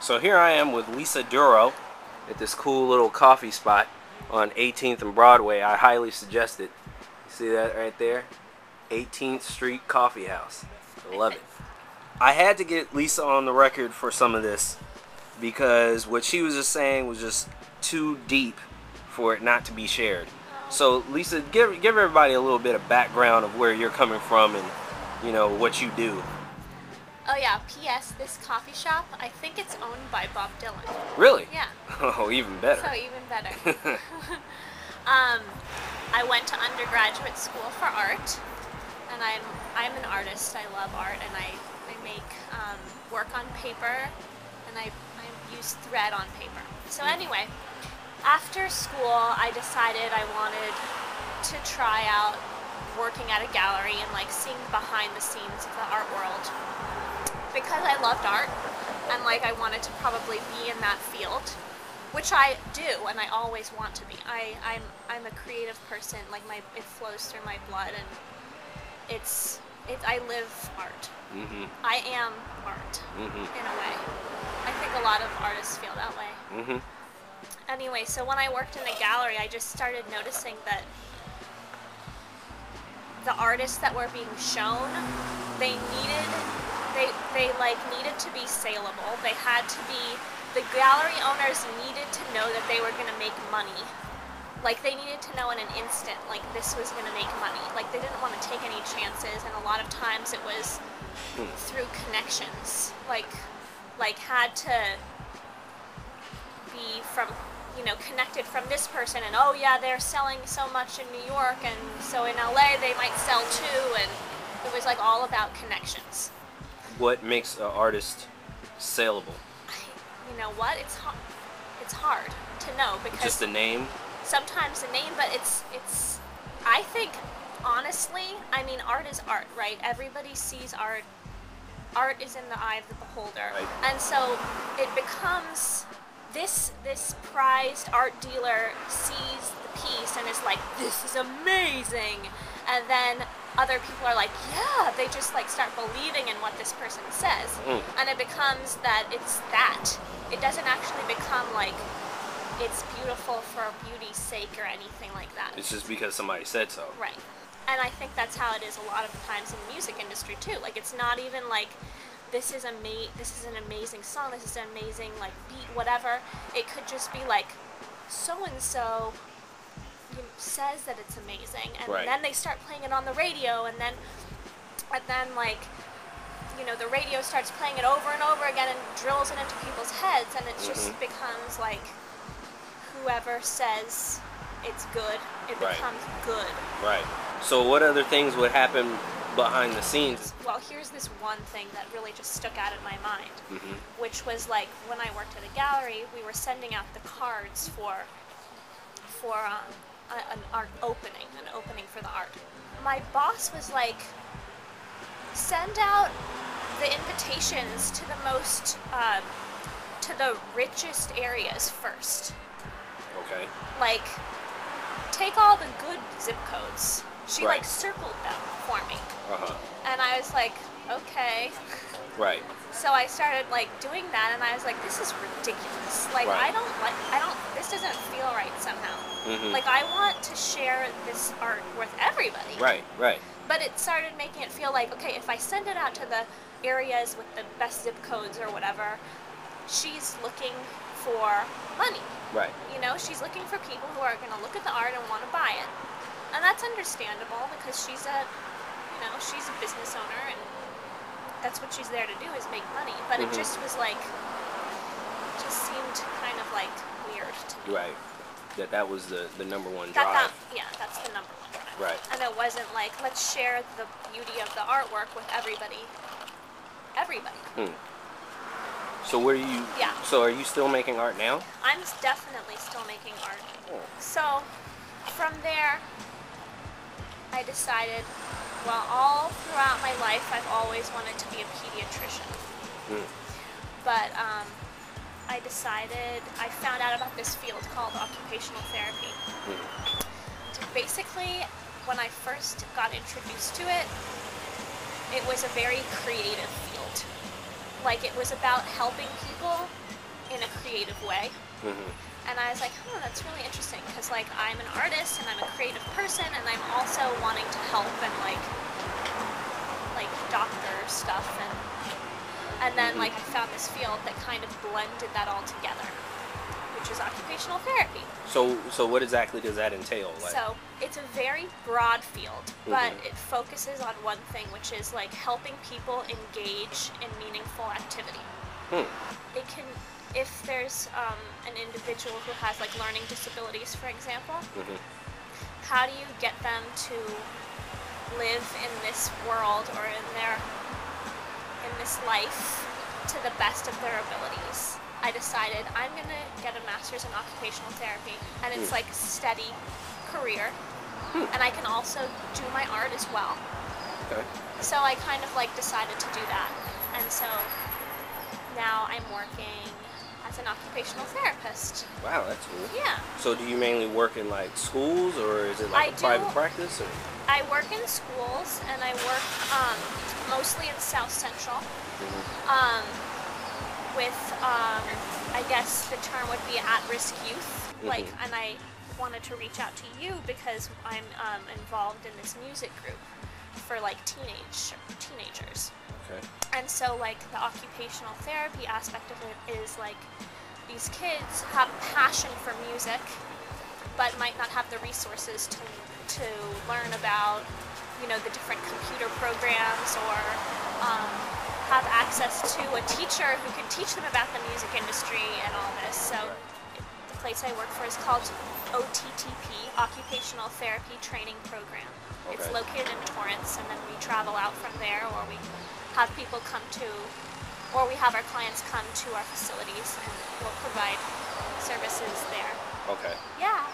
So here I am with Lisa Duro at this cool little coffee spot on 18th and Broadway. I highly suggest it. You see that right there? 18th Street Coffee House. I love it. I had to get Lisa on the record for some of this because what she was just saying was just too deep for it not to be shared. So Lisa, give everybody a little bit of background of where you're coming from and what you do. Oh yeah, P.S. This coffee shop, I think it's owned by Bob Dylan. Really? Yeah. Oh, even better. So even better. I went to undergraduate school for art, and I'm an artist. I love art, and I make work on paper, and I use thread on paper. So anyway, after school, I decided I wanted to try out working at a gallery and seeing behind the scenes of the art world. Because I loved art, and I wanted to probably be in that field, which I do, and I always want to be. I'm a creative person. It flows through my blood, and I live art. Mm-hmm. I am art, in a way. I think a lot of artists feel that way. Mm-hmm. Anyway, so when I worked in a gallery, I just started noticing that the artists that were being shown, they needed to be saleable. They had to be, the gallery owners needed to know that they were going to make money. They needed to know in an instant, this was going to make money. They didn't want to take any chances, and a lot of times it was through connections. Had to be from, connected from this person, and oh yeah, they're selling so much in New York, and so in LA they might sell too, and it was all about connections. What makes an artist saleable? You know what? It's hard to know because just the name. Sometimes the name, but it's. I think honestly, art is art, right? Everybody sees art. Art is in the eye of the beholder, right. And so it becomes this prized art dealer sees the piece and is like, "This is amazing," and then other people are like, yeah, they just start believing in what this person says. And it becomes that it's that. It doesn't actually become it's beautiful for beauty's sake or anything like that. It's just because somebody said so. Right. And I think that's how it is a lot of times in the music industry too. It's not even this is an amazing song, this is an amazing beat, whatever. It could just be so and so says that it's amazing, and right. Then they start playing it on the radio, and then the radio starts playing it over and over again and drills it into people's heads, and it just becomes whoever says it's good, it becomes good. Right. So what other things would happen behind the scenes? Well, here's this one thing that really just stuck out in my mind, which was when I worked at a gallery, we were sending out the cards for an art opening, for the art. My boss was send out the invitations to the richest areas first. Okay. Take all the good zip codes. She right. Circled them for me. Uh-huh. And I was like, okay. Right. So I started doing that, and I was like, this is ridiculous. Right. This doesn't feel right somehow. I want to share this art with everybody. Right, right. But it started making it feel okay, if I send it out to the areas with the best zip codes or whatever, she's looking for money. Right. She's looking for people who are going to look at the art and want to buy it. And that's understandable because she's a business owner, and that's what she's there to do, is make money. But it just was just seemed kind of weird to me. Right. That was the number one drive. That's the number one drive. Right. And it wasn't let's share the beauty of the artwork with everybody. So where are you? Yeah. So are you still making art now? I'm definitely still making art. Oh. So from there, I decided, all throughout my life, I've always wanted to be a pediatrician. But I found out about this field called occupational therapy. Basically, when I first got introduced to it, it was a very creative field. It was about helping people in a creative way. Mm-hmm. And I was like, oh, that's really interesting because like I'm an artist and I'm a creative person and I'm also wanting to help and like doctor stuff and then like I found this field that kind of blended that all together, which is occupational therapy. So what exactly does that entail? Like? So it's a very broad field, but it focuses on one thing, which is like helping people engage in meaningful activity. It can, if there's an individual who has like learning disabilities, for example, how do you get them to live in this world or in this life to the best of their abilities? I decided I'm gonna get a master's in occupational therapy, and it's like a steady career, and I can also do my art as well. Okay. So I kind of like decided to do that, and so now I'm working as an occupational therapist. Wow, that's cool. Yeah. So do you mainly work in like schools, or is it like a private practice? Or? I work in schools, and I work mostly in South Central. With I guess the term would be at-risk youth. Like, and I wanted to reach out to you because I'm involved in this music group for like teenagers. Okay. And so like the occupational therapy aspect of it is like these kids have a passion for music, but might not have the resources to learn about, you know, the different computer programs or have access to a teacher who can teach them about the music industry and all this. So the place I work for is called OTTP, Occupational Therapy Training Program. Okay. It's located in Torrance, and then we travel out from there, or we have people come to, or we have our clients come to our facilities, and we'll provide services there. Okay. Yeah.